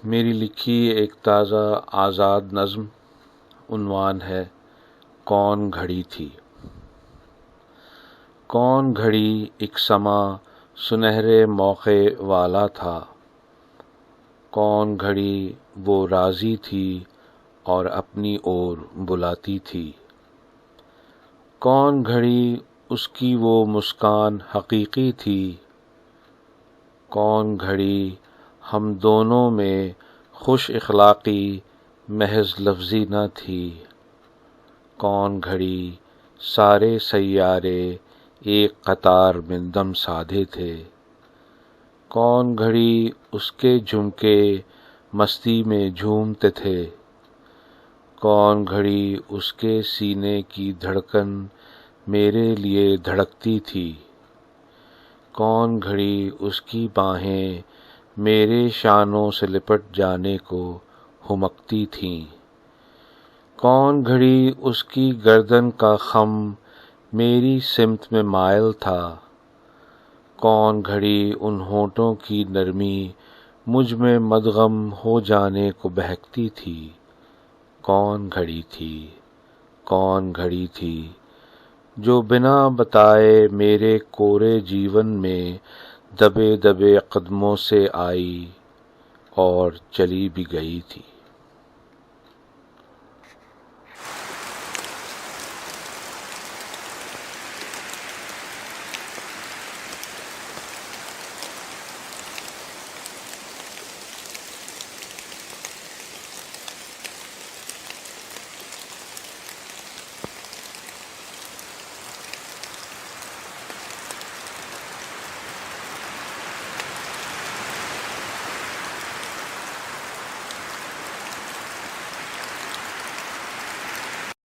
میری لکھی ایک تازہ آزاد نظم، عنوان ہے کون گھڑی تھی۔ کون گھڑی ایک سماں سنہرے موقع والا تھا، کون گھڑی وہ راضی تھی اور اپنی اور بلاتی تھی، کون گھڑی اس کی وہ مسکان حقیقی تھی، کون گھڑی ہم دونوں میں خوش اخلاقی محض لفظی نہ تھی، کون گھڑی سارے سیارے ایک قطار میں دم سادھے تھے، کون گھڑی اس کے جھمکے مستی میں جھومتے تھے، کون گھڑی اس کے سینے کی دھڑکن میرے لیے دھڑکتی تھی، کون گھڑی اس کی باہیں میرے شانوں سے لپٹ جانے کو ہمکتی تھیں، کون گھڑی اس کی گردن کا خم میری سمت میں مائل تھا، کون گھڑی ان ہونٹوں کی نرمی مجھ میں مدغم ہو جانے کو بہکتی تھی، کون گھڑی تھی، کون گھڑی تھی جو بنا بتائے میرے کورے جیون میں دبے دبے قدموں سے آئی اور چلی بھی گئی تھی۔